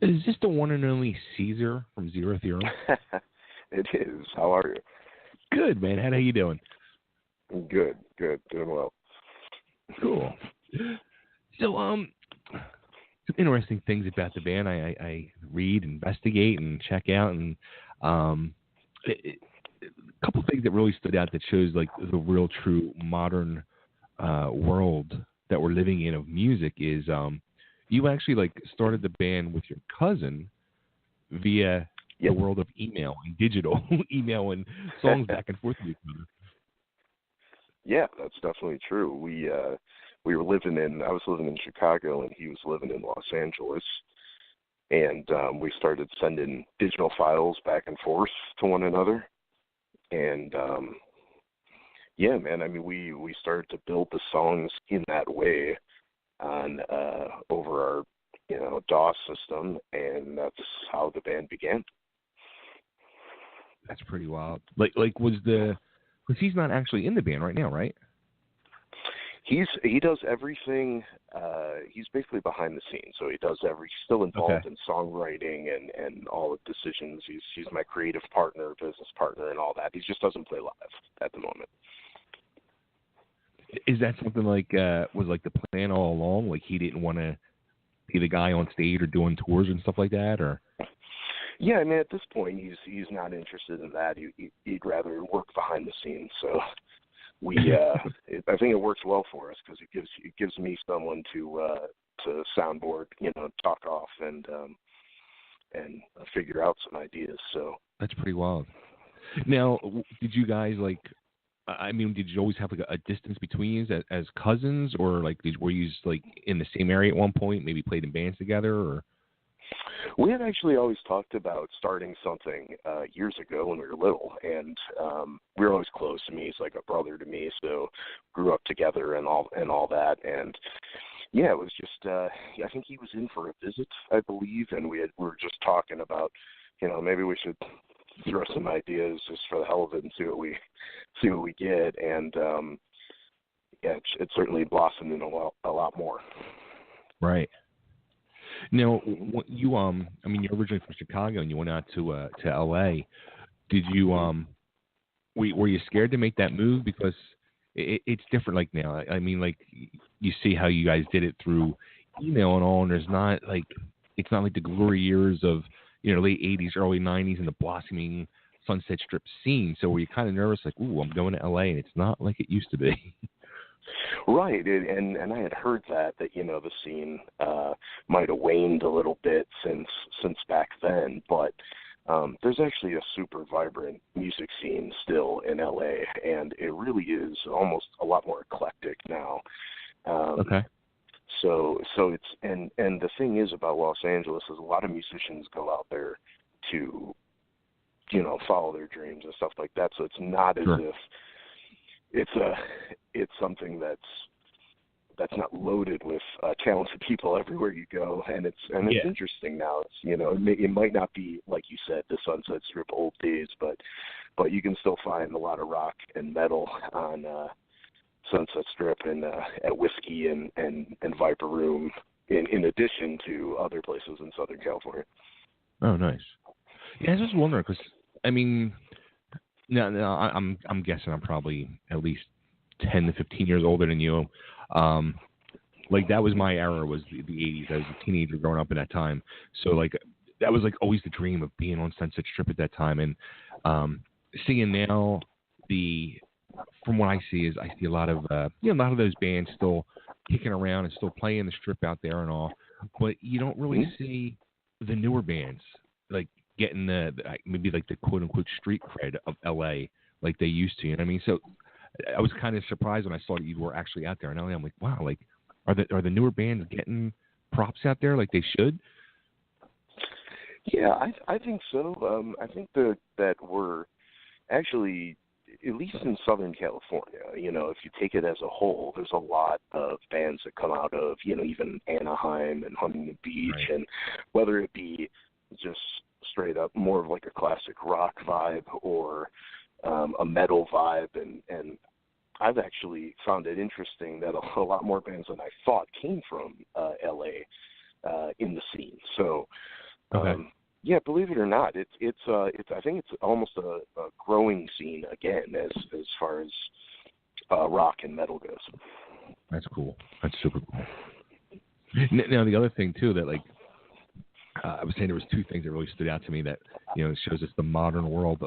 Is this the one and only Caesar from Zero Theorem? It is. How are you? Good, man. How you doing? Good, good, doing well. Cool. So, some interesting things about the band. I read, investigate, and check out, and a couple things that really stood out that shows like the real, true modern world that we're living in of music is you actually like started the band with your cousin via the world of email and digital email and songs back and forth with each other. Yeah, that's definitely true. We were living in, I was living in Chicago and he was living in Los Angeles, and we started sending digital files back and forth to one another, and yeah, man, I mean, we started to build the songs in that way on over our DOS system, and that's how the band began. That's pretty wild. Like because he's not actually in the band right now, right? He does everything. He's basically behind the scenes, so he's still involved in songwriting and all the decisions. He's my creative partner, business partner, and all that. He just doesn't play live at the moment. Is that something like was like the plan all along? Like he didn't want to be the guy on stage or doing tours and stuff like that, or? Yeah, I mean, at this point, he's not interested in that. He'd rather work behind the scenes. So I think it works well for us because it gives me someone to soundboard, talk off and figure out some ideas. So that's pretty wild. Now, did you guys like? I mean, did you always have like a distance between you as cousins, or like were you like in the same area at one point? Maybe played in bands together, or? We had actually always talked about starting something years ago when we were little, and we were always close. To me, he's like a brother to me, so grew up together and all that. And yeah, it was just I think he was in for a visit, I believe, and we were just talking about maybe we should throw some ideas just for the hell of it and see what we get. And yeah, it certainly blossomed in a lot more. Right. Now, you I mean, you're originally from Chicago and you went out to LA. Did you were you scared to make that move because it's different like now? I mean, like you see how you guys did it through email and all, and there's not like it's not like the glory years of late '80s, early '90s, and the blossoming Sunset Strip scene. So were you kind of nervous, like, ooh, I'm going to LA, and it's not like it used to be? Right, and I had heard that the scene might have waned a little bit since back then, but there's actually a super vibrant music scene still in LA, and it really is almost a lot more eclectic now. Okay. So it's and the thing is about Los Angeles is a lot of musicians go out there to follow their dreams and stuff like that. So it's not as if it's something that's not loaded with talented people everywhere you go, and it's interesting now. It's it might not be like you said the Sunset Strip old days, but you can still find a lot of rock and metal on Sunset Strip and at Whiskey and Viper Room, in addition to other places in Southern California. Oh, nice. Yeah, I was just wondering because I mean. No, I'm guessing I'm probably at least 10 to 15 years older than you. Like that was my era, was the 80s. I was a teenager growing up in that time. So like that was like always the dream of being on Sunset Strip at that time. And seeing now from what I see is I see a lot of a lot of those bands still kicking around and still playing the Strip out there and all, but you don't really see the newer bands like getting the maybe like the quote unquote street cred of LA like they used to. You know what I mean? So I was kind of surprised when I saw that you were actually out there in LA. I'm like, wow, like are the newer bands getting props out there like they should? Yeah, I think so. I think that we're actually, at least in Southern California, if you take it as a whole, there's a lot of bands that come out of, even Anaheim and Huntington Beach, right. And whether it be just straight up more of like a classic rock vibe or a metal vibe, and I've actually found it interesting that a lot more bands than I thought came from LA in the scene. So Okay. Yeah, believe it or not, it's I think it's almost a growing scene again as far as rock and metal goes. That's cool. That's super cool. Now the other thing too that like I was saying, there was two things that really stood out to me that shows us the modern world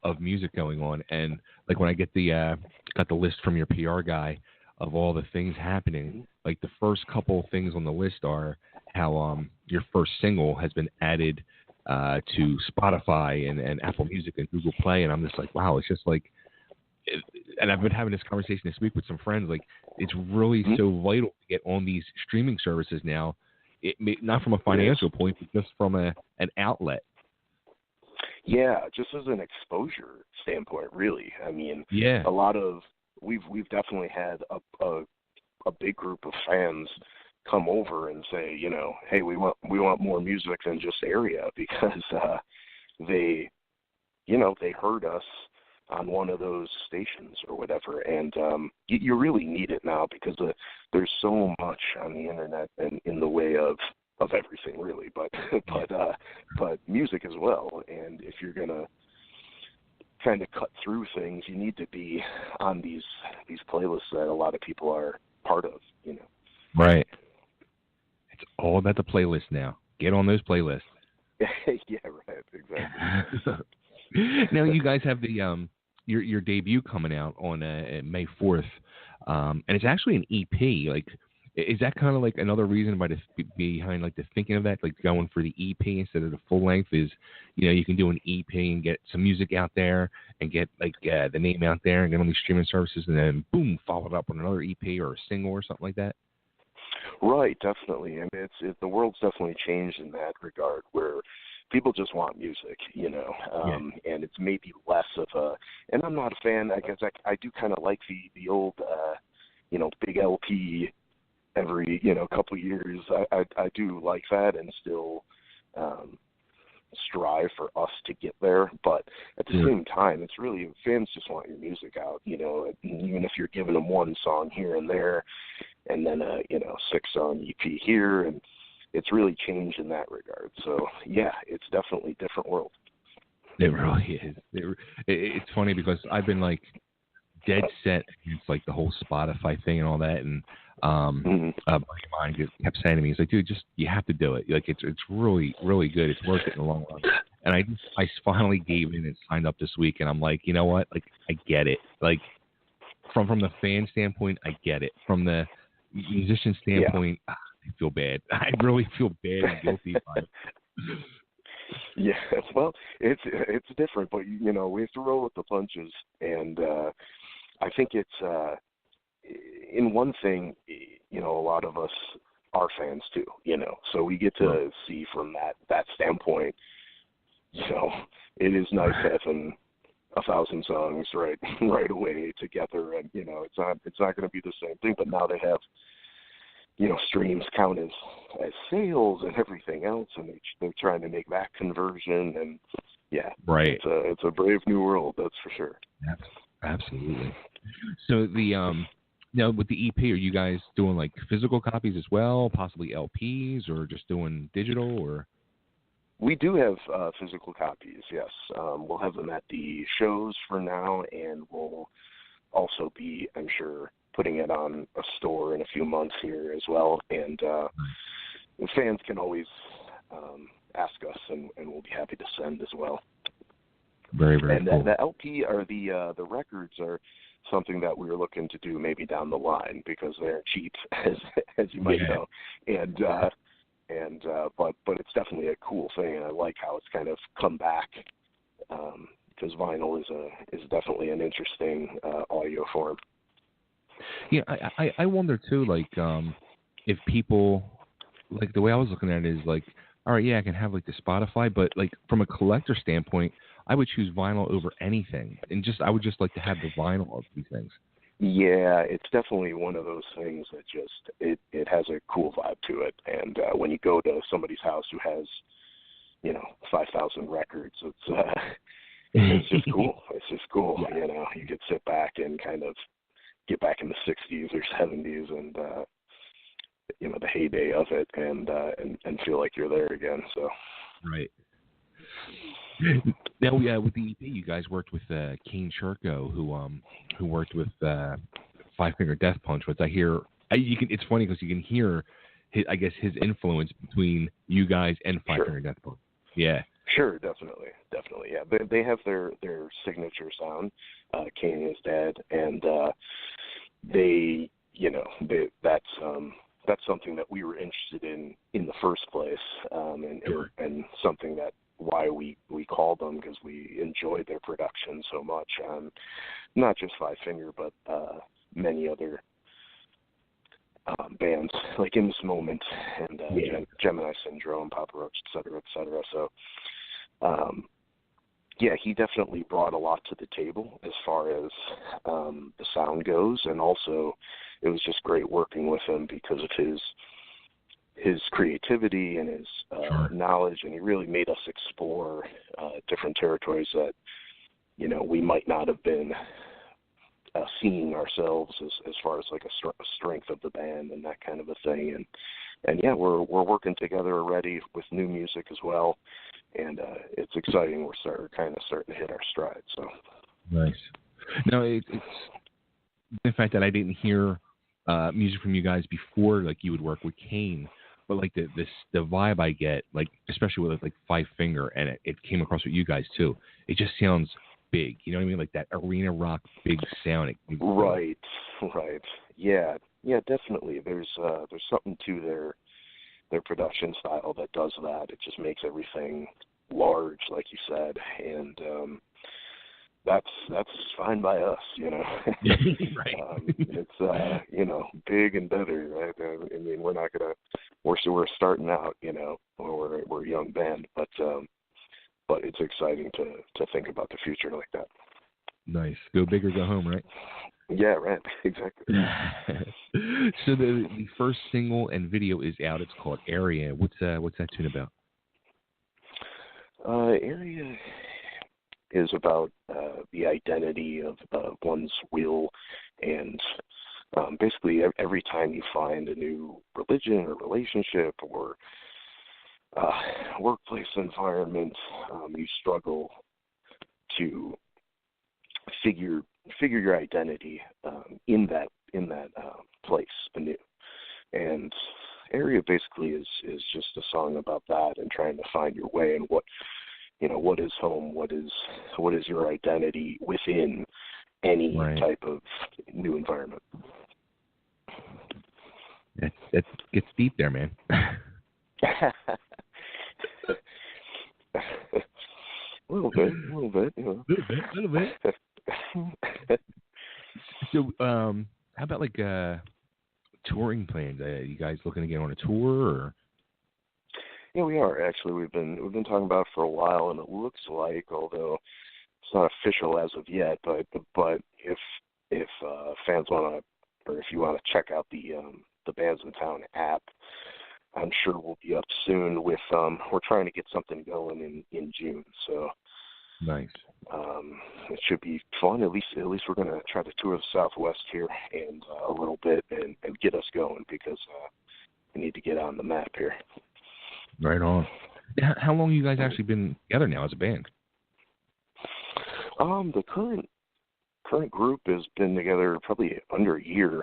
of music going on. And like when I get got the list from your PR guy of all the things happening, like the first couple of things on the list are how your first single has been added to Spotify and Apple Music and Google Play, and I'm just like, wow, it's just like. And I've been having this conversation this week with some friends. Like, it's really so vital to get on these streaming services now. Not from a financial point, but just from an outlet. Yeah, just as an exposure standpoint, really. I mean, a lot of we've definitely had a big group of fans come over and say, hey, we want more music than just area, because they heard us on one of those stations or whatever, and you really need it now because there's so much on the internet and in the way of everything, really, but music as well. And if you're gonna kind of cut through things, you need to be on these playlists that a lot of people are part of. Right. It's all about the playlist now. Get on those playlists. Yeah, right. Exactly. Now you guys have the your debut coming out on May 4th, and it's actually an EP. Like, is that kind of like another reason behind like the thinking of that, like going for the EP instead of the full length? Is you can do an EP and get some music out there and get like the name out there and get on these streaming services, and then boom, follow it up on another EP or a single or something like that. Right, definitely. I mean, the world's definitely changed in that regard, where people just want music, and it's maybe less of a. And I'm not a fan. I guess I do kind of like the old, big LP every couple of years. I do like that, and still strive for us to get there. But at the same time, it's really, fans just want your music out. Even if you're giving them one song here and there, and then a 6-song EP here, and it's really changed in that regard. So yeah, it's definitely a different world. It really is. It's funny because I've been like dead set against like the whole Spotify thing and all that, and a buddy of mine kept saying to me, he's like, dude, you have to do it. Like, it's really, really good. It's worth it in the long run. And I finally gave in and signed up this week, and I'm like, you know what? Like, I get it. Like, from the fan standpoint, I get it. From the musician standpoint, I feel bad. I really feel bad and guilty about it. Yeah, well, it's different, but we have to roll with the punches, and I think it's in one thing, a lot of us are fans too, so we get to see from that standpoint. It is nice having 1,000 songs right away together, and it's not going to be the same thing, but now they have streams count as sales and everything else, and they're trying to make that conversion, and it's a brave new world, that's for sure. Absolutely. So now with the EP, are you guys doing like physical copies as well, possibly LPs, or just doing digital? Or we do have physical copies, yes. We'll have them at the shows for now, and we'll also be, I'm sure, putting it on a store in a few months here as well. And fans can always ask us, and we'll be happy to send as well. Very, very and cool. The LP or the records are something that we were looking to do maybe down the line, because they're cheap, as you might know. But it's definitely a cool thing, and I like how it's kind of come back, because vinyl is definitely an interesting audio form. Yeah, I wonder too, like, if people, like, the way I was looking at it is like, all right, yeah, I can have like the Spotify, but like from a collector standpoint, I would choose vinyl over anything, and I would just like to have the vinyl of these things. Yeah, it's definitely one of those things that just it has a cool vibe to it, and when you go to somebody's house who has 5,000 records, it's just cool. It's just cool. Yeah. You could sit back and kind of get back in the 60s or 70s, and the heyday of it, and feel like you're there again. So Right. Now, with the EP, you guys worked with Kane Sherko, who worked with Five Finger Death Punch. Which it's funny because you can hear, his influence between you guys and Five Finger Death Punch. Yeah. Sure, definitely. Yeah, they have their signature sound, Kane and his dad, and that's something that we were interested in the first place, and something that why we called them, because we enjoyed their production so much, not just Five Finger, but many other bands like In This Moment and Gemini Syndrome, Papa Roach, et cetera. So he definitely brought a lot to the table as far as the sound goes, and also it was just great working with him because of his creativity and his knowledge, and he really made us explore different territories that we might not have been seeing ourselves as far as like a strength of the band and that kind of a thing. And we're working together already with new music as well, and it's exciting. We're starting to hit our stride. So nice. Now it's the fact that I didn't hear music from you guys before, like you would work with Kane, but like the vibe I get, like especially with like Five Finger, and it came across with you guys too. It just sounds big, you know what I mean? Like that arena rock big sound. Right. Yeah, definitely. There's something to their production style that does that. It just makes everything large, like you said, and that's fine by us, Right. It's big and better, right? I mean, we're starting out, or we're a young band, but it's exciting to think about the future like that. Nice. Go big or go home, right? Yeah, right. Exactly. So the first single and video is out. It's called Area. What's that tune about? Area is about the identity of one's will, and basically every time you find a new religion or relationship or workplace environment, you struggle to figure your identity in that place anew. And Area basically is just a song about that and trying to find your way and what is home, what is your identity within any type of new environment. That gets deep there, man. A little bit. Little bit. So, how about like touring plans? You guys looking to get on a tour, or? Yeah, we are actually. We've been talking about it for a while, and it looks like, although it's not official as of yet, but if fans want to, or if you want to check out the Bands in Town app, I'm sure we'll be up soon with we're trying to get something going in June. So nice. It should be fun. At least we're going to try to tour the Southwest here and a little bit and get us going, because we need to get on the map here. Right on. How long have you guys actually been together now as a band? The current group has been together probably under a year.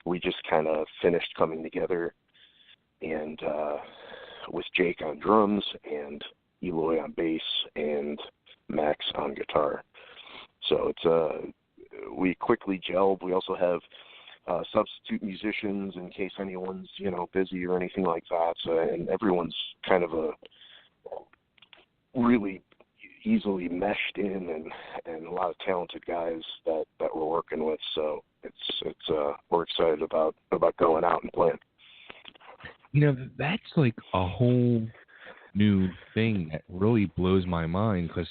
We just kind of finished coming together, and with Jake on drums and Eloy on bass and Max on guitar. So it's we quickly gelled. We also have substitute musicians in case anyone's busy or anything like that. So, and everyone's kind of a really easily meshed in, and a lot of talented guys that we're working with. So it's we're excited about going out and playing. That's like a whole new thing that really blows my mind, because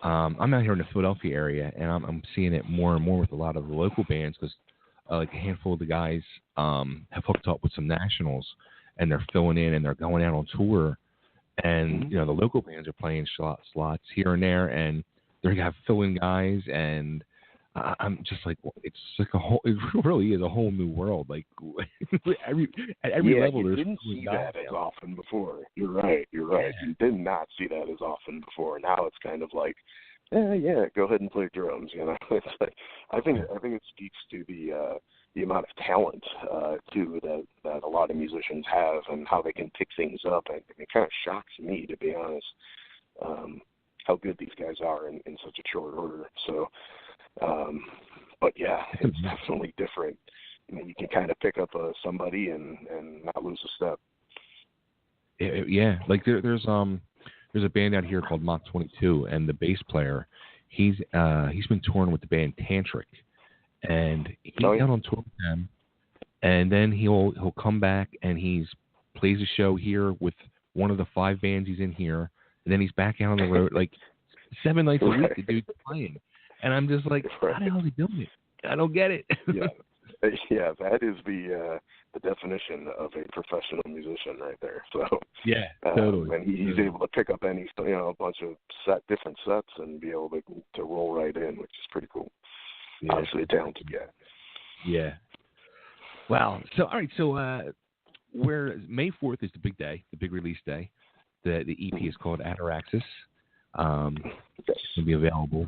I'm out here in the Philadelphia area, and I'm seeing it more and more with a lot of the local bands, because like a handful of the guys have hooked up with some nationals, and they're filling in, and they're going out on tour, and the local bands are playing slots here and there, and they're gonna have fill-in guys, and I'm just like, it's like a whole. It really is a whole new world. Like at every level, you there's didn't see that as often before. You're right. Yeah. You did not see that as often before. Now it's kind of like, yeah, go ahead and play drums. You know, it's like I think it speaks to the amount of talent too that a lot of musicians have and how they can pick things up. And it kind of shocks me, to be honest, how good these guys are in such a short order. So. But yeah, it's definitely different. You know, you can kind of pick up somebody and not lose a step. Yeah, like there's a band out here called Mach 22, and the bass player, he's been touring with the band Tantric, and he's out on tour with them, and then he'll come back and he's plays a show here with one of the 5 bands he's in here, and then he's back out on the road like 7 nights a week. The dude's playing. And I'm just like, how the hell is he doing it? I don't get it. Yeah, that is the definition of a professional musician right there. So yeah, totally. And he's able to pick up any, a bunch of different sets and be able to roll right in, which is pretty cool. Yeah. Obviously a talented guy. Yeah. Wow. So all right. So where May 4th is the big day, the big release day. The EP is called Ataraxis. It's going to be available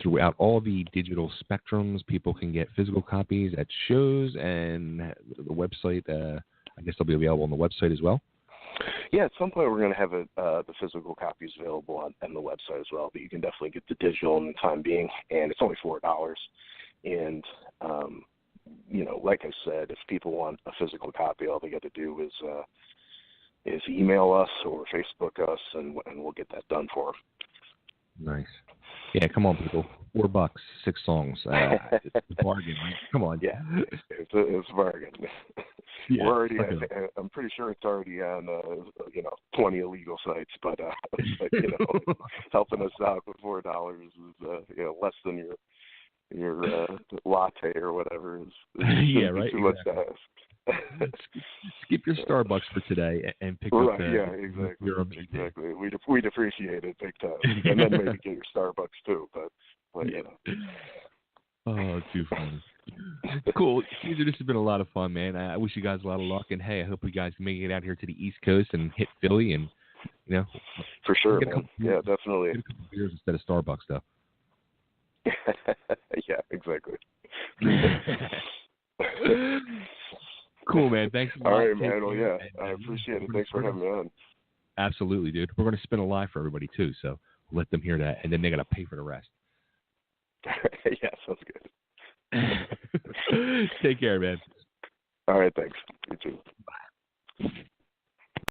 throughout all the digital spectrums. People can get physical copies at shows, and the website, I guess they'll be available on the website as well. Yeah, at some point we're going to have the physical copies available on the website as well, but you can definitely get the digital in the time being, and it's only $4. And, like I said, if people want a physical copy, all they got to do is email us or Facebook us, and we'll get that done for them. Nice. Yeah, come on, people. $4, 6 songs. It's a bargain, right? Come on. Yeah, it's a bargain. Yeah, we're already. I'm pretty sure it's already on 20 illegal sites, but helping us out with $4 is less than your latte or whatever is yeah, right. Too much to ask. Skip your Starbucks for today and pick up the exactly. Exactly. We'd appreciate it big time, and then maybe get your Starbucks too. But Oh, too funny. Cool, Caesar. This has been a lot of fun, man. I wish you guys a lot of luck, and hey, I hope you guys can make it out here to the East Coast and hit Philly, and for sure, man. Yeah, definitely. Get a couple beers instead of Starbucks stuff. Yeah, exactly. Cool, man. Thanks a lot. All right, man. Well, yeah, I appreciate it. Thanks for having me on. Absolutely, dude. We're going to spin a live for everybody, too, so we'll let them hear that, and then they got to pay for the rest. Yeah, sounds good. Take care, man. All right, thanks. You too. Bye.